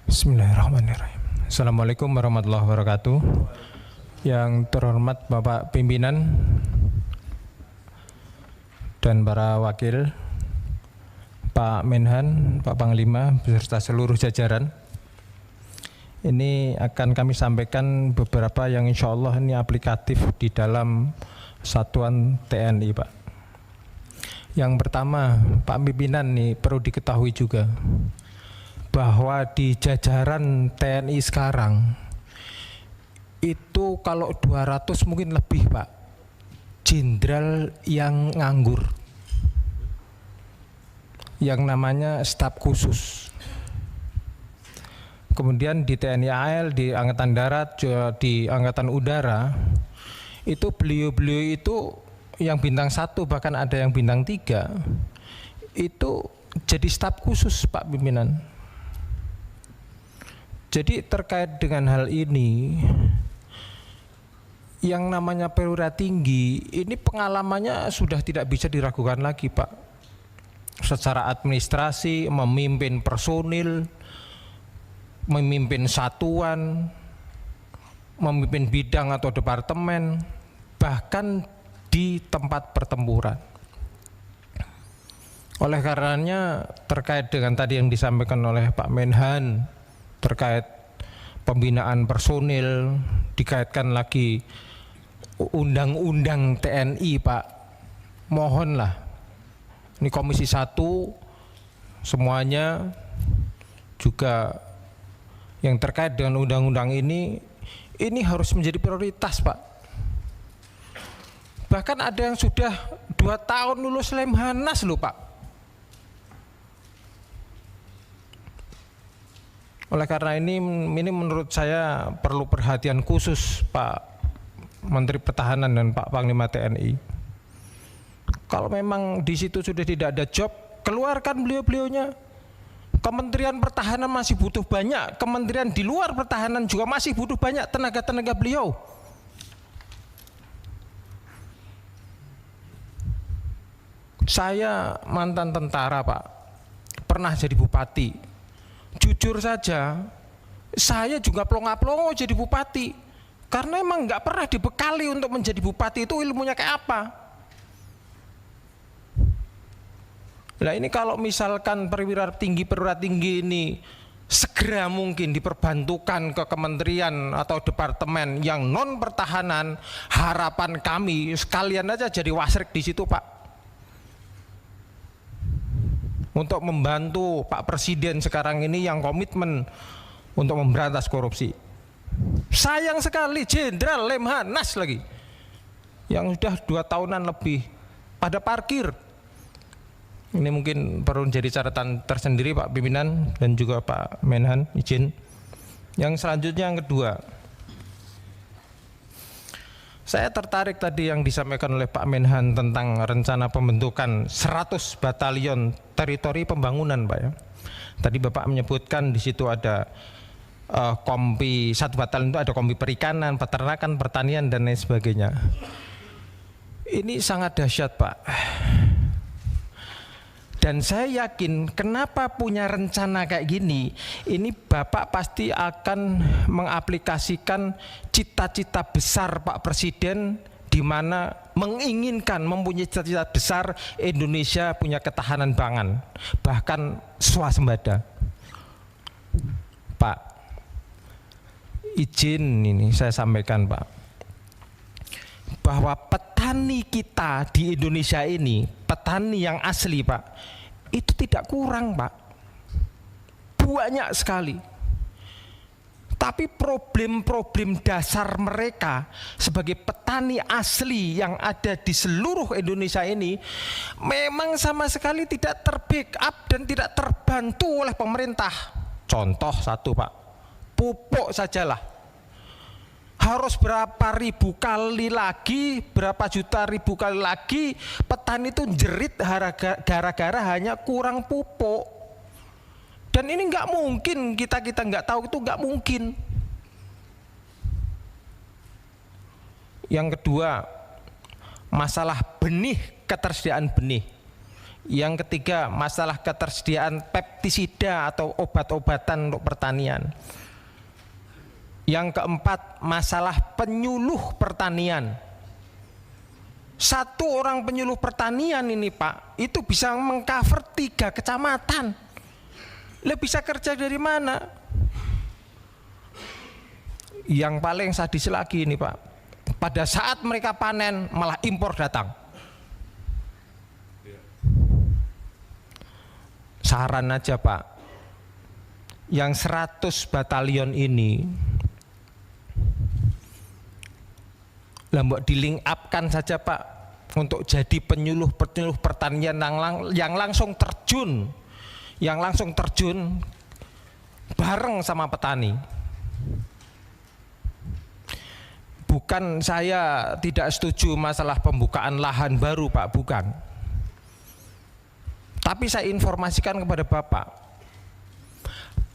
Bismillahirrahmanirrahim. Assalamualaikum warahmatullahi wabarakatuh. Yang terhormat Bapak Pimpinan dan para wakil, Pak Menhan, Pak Panglima, beserta seluruh jajaran. Ini akan kami sampaikan beberapa yang insya Allah ini aplikatif di dalam satuan TNI, Pak. Yang pertama, Pak Pimpinan nih perlu diketahui juga bahwa di jajaran TNI sekarang itu kalau 200 mungkin lebih, Pak, jenderal yang nganggur, yang namanya staf khusus. Kemudian di TNI AL, di Angkatan Darat, di Angkatan Udara, itu beliau-beliau itu yang bintang 1 bahkan ada yang bintang 3 itu jadi staf khusus, Pak Pimpinan. Jadi terkait dengan hal ini, yang namanya perwira tinggi ini pengalamannya sudah tidak bisa diragukan lagi, Pak. Secara administrasi, memimpin personil, memimpin satuan, memimpin bidang atau departemen, bahkan di tempat pertempuran. Oleh karenanya terkait dengan tadi yang disampaikan oleh Pak Menhan terkait pembinaan personil, dikaitkan lagi undang-undang TNI, Pak, mohonlah ini Komisi 1 semuanya juga yang terkait dengan undang-undang ini harus menjadi prioritas, Pak. Bahkan ada yang sudah 2 tahun lulus Lemhanas loh, Pak. Oleh karena ini menurut saya perlu perhatian khusus Pak Menteri Pertahanan dan Pak Panglima TNI. Kalau memang di situ sudah tidak ada job, keluarkan beliau-beliaunya. Kementerian Pertahanan masih butuh banyak, kementerian di luar pertahanan juga masih butuh banyak tenaga-tenaga beliau. Saya mantan tentara, Pak, pernah jadi bupati. Jujur saja, saya juga plonga-plongo jadi bupati, karena emang nggak pernah dibekali untuk menjadi bupati itu ilmunya kayak apa. Nah ini kalau misalkan perwira tinggi ini segera mungkin diperbantukan ke kementerian atau departemen yang non pertahanan, harapan kami sekalian aja jadi wasrek di situ, Pak, untuk membantu Pak Presiden sekarang ini yang komitmen untuk memberantas korupsi. Sayang sekali jenderal Lemhanas lagi yang sudah 2 tahunan lebih pada parkir. Ini mungkin perlu jadi catatan tersendiri, Pak Pimpinan dan juga Pak Menhan, izin. Yang selanjutnya yang kedua, saya tertarik tadi yang disampaikan oleh Pak Menhan tentang rencana pembentukan 100 batalion teritori pembangunan, Pak, ya. Tadi Bapak menyebutkan di situ ada kompi, 1 batalion itu ada kompi perikanan, peternakan, pertanian dan lain sebagainya. Ini sangat dahsyat, Pak. Dan saya yakin kenapa punya rencana kayak gini, ini Bapak pasti akan mengaplikasikan cita-cita besar Pak Presiden, di mana menginginkan mempunyai cita-cita besar Indonesia punya ketahanan pangan, bahkan swasembada. Pak, izin ini saya sampaikan, Pak, bahwa petani kita di Indonesia ini, petani yang asli, Pak, itu tidak kurang, Pak, banyak sekali. Tapi problem-problem dasar mereka sebagai petani asli yang ada di seluruh Indonesia ini memang sama sekali tidak terbackup dan tidak terbantu oleh pemerintah. Contoh 1, Pak, pupuk sajalah harus berapa ribu kali lagi, berapa juta ribu kali lagi petani itu jerit gara-gara hanya kurang pupuk. Dan ini nggak mungkin kita nggak tahu, itu nggak mungkin. Yang kedua, masalah benih, ketersediaan benih. Yang ketiga, masalah ketersediaan pestisida pestisida atau obat-obatan untuk pertanian. Yang keempat, masalah penyuluh pertanian. Satu orang penyuluh pertanian ini Pak, itu bisa mengcover 3 kecamatan. Lah bisa kerja dari mana? Yang paling sadis lagi ini Pak, pada saat mereka panen malah impor datang. Saran aja Pak, yang 100 batalion ini mbok di link up-kan saja Pak untuk jadi penyuluh pertanian yang langsung terjun, bareng sama petani. Bukan saya tidak setuju masalah pembukaan lahan baru Pak, bukan. Tapi saya informasikan kepada Bapak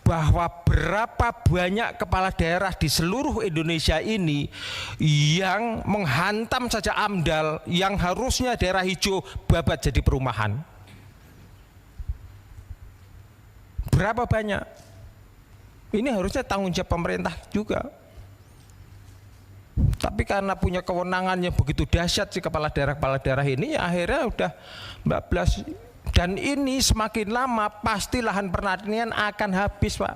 bahwa berapa banyak kepala daerah di seluruh Indonesia ini yang menghantam saja AMDAL yang harusnya daerah hijau babat jadi perumahan. Berapa banyak? Ini harusnya tanggung jawab pemerintah juga. Tapi karena punya kewenangan yang begitu dahsyat si kepala daerah ini, ya akhirnya udah 14. Dan ini semakin lama pasti lahan pertanian akan habis Pak.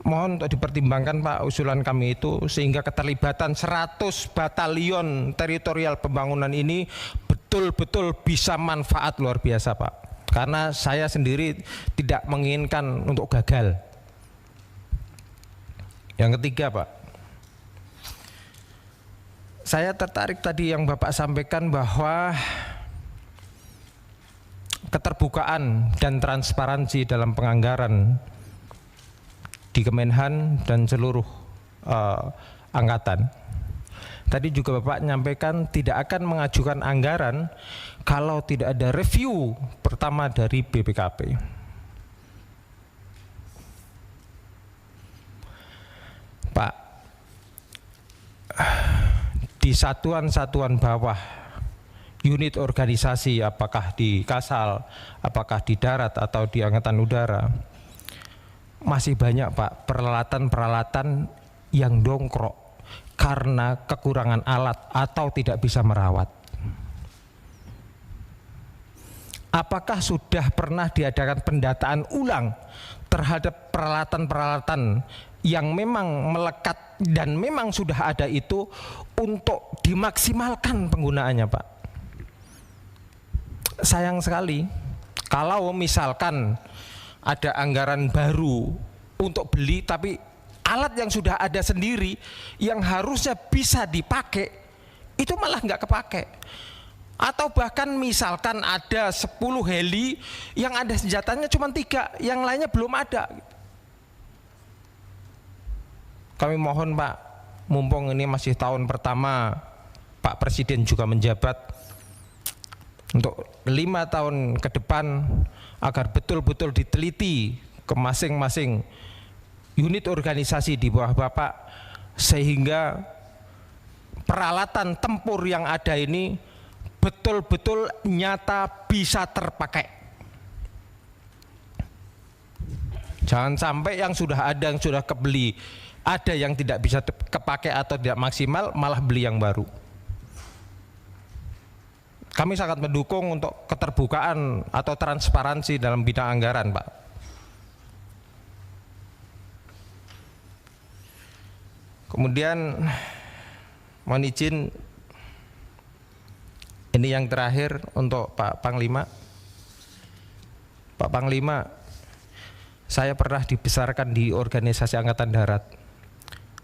Mohon untuk dipertimbangkan Pak usulan kami itu, sehingga keterlibatan 100 batalion teritorial pembangunan ini betul-betul bisa manfaat luar biasa Pak. Karena saya sendiri tidak menginginkan untuk gagal. Yang ketiga Pak, saya tertarik tadi yang Bapak sampaikan bahwa keterbukaan dan transparansi dalam penganggaran di Kemenhan dan seluruh angkatan. Tadi juga Bapak menyampaikan tidak akan mengajukan anggaran kalau tidak ada review pertama dari BPKP. Pak, di satuan-satuan bawah unit organisasi, apakah di Kasal, apakah di darat atau di Angkatan Udara, masih banyak Pak peralatan-peralatan yang dongkrok karena kekurangan alat atau tidak bisa merawat. Apakah sudah pernah diadakan pendataan ulang terhadap peralatan-peralatan yang memang melekat dan memang sudah ada itu untuk dimaksimalkan penggunaannya Pak? Sayang sekali kalau misalkan ada anggaran baru untuk beli tapi alat yang sudah ada sendiri yang harusnya bisa dipakai itu malah nggak kepake. Atau bahkan misalkan ada 10 heli yang ada senjatanya cuma 3, yang lainnya belum ada. Kami mohon Pak, mumpung ini masih tahun pertama Pak Presiden juga menjabat, untuk 5 tahun ke depan agar betul-betul diteliti ke masing-masing unit organisasi di bawah Bapak, sehingga peralatan tempur yang ada ini betul-betul nyata bisa terpakai. Jangan sampai yang sudah ada, yang sudah kebeli, ada yang tidak bisa kepakai atau tidak maksimal, malah beli yang baru. Kami sangat mendukung untuk keterbukaan atau transparansi dalam bidang anggaran, Pak. Kemudian mohon izin, ini yang terakhir untuk Pak Panglima. Pak Panglima, saya pernah dibesarkan di organisasi Angkatan Darat.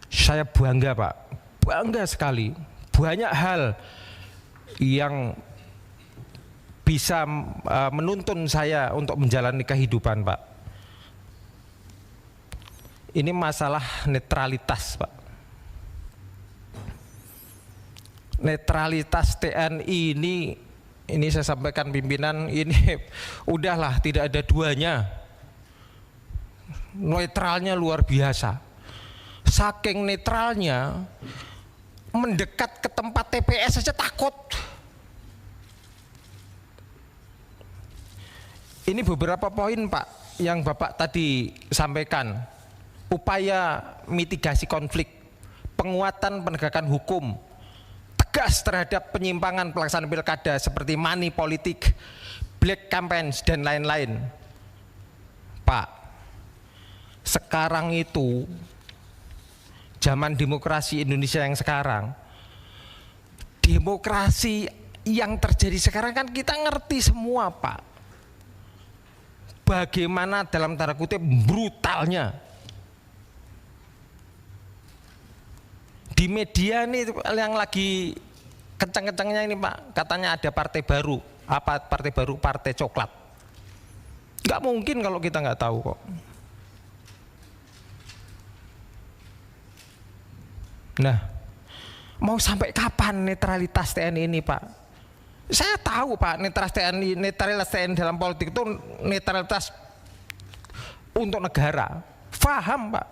Saya bangga Pak, bangga sekali. Banyak hal yang bisa menuntun saya untuk menjalani kehidupan Pak. Ini masalah netralitas Pak. Netralitas TNI ini saya sampaikan pimpinan, ini udahlah tidak ada duanya. Netralnya luar biasa. Saking netralnya, mendekat ke tempat TPS saja takut. Ini beberapa poin Pak yang Bapak tadi sampaikan. Upaya mitigasi konflik, penguatan penegakan hukum, tegas terhadap penyimpangan pelaksanaan pilkada seperti money politik, black campaigns dan lain-lain. Pak, sekarang itu zaman demokrasi Indonesia yang sekarang, demokrasi yang terjadi sekarang kan kita ngerti semua Pak. Bagaimana dalam tanda kutip brutalnya di media nih yang lagi kencang-kencangnya ini Pak, katanya ada partai baru. Apa partai baru? Partai coklat. Nggak mungkin kalau kita nggak tahu kok. Nah, mau sampai kapan netralitas TNI ini Pak? Saya tahu Pak, netralitas TNI dalam politik itu netralitas untuk negara, paham Pak.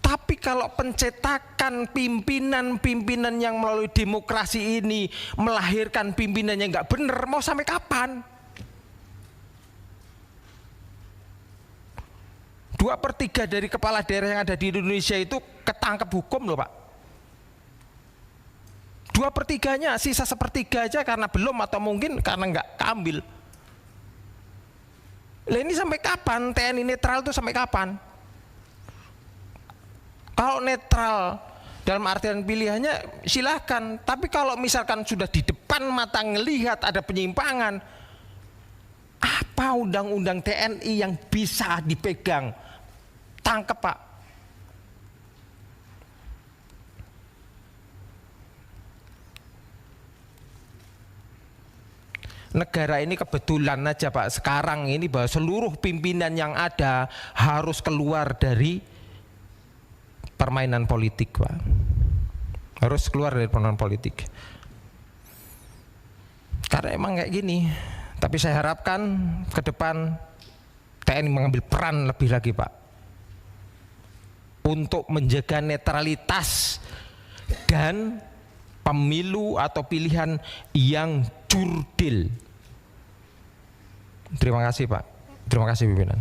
Tapi kalau pencetakan pimpinan-pimpinan yang melalui demokrasi ini melahirkan pimpinan yang nggak benar, mau sampai kapan? 2/3 dari kepala daerah yang ada di Indonesia itu ketangkep hukum loh Pak. 2/3-nya, sisa 1/3 aja karena belum atau mungkin karena nggak keambil. Lah ini sampai kapan TNI netral itu sampai kapan? Kalau netral dalam artian pilihannya silahkan, tapi kalau misalkan sudah di depan mata ngelihat ada penyimpangan, apa undang-undang TNI yang bisa dipegang? Tangkep Pak. Negara ini kebetulan aja Pak sekarang ini bahwa seluruh pimpinan yang ada harus keluar dari permainan politik Pak. Harus keluar dari permainan politik. Karena emang kayak gini. Tapi saya harapkan ke depan TNI mengambil peran lebih lagi Pak, untuk menjaga netralitas dan pemilu atau pilihan yang jurdil. Terima kasih Pak. Terima kasih pimpinan.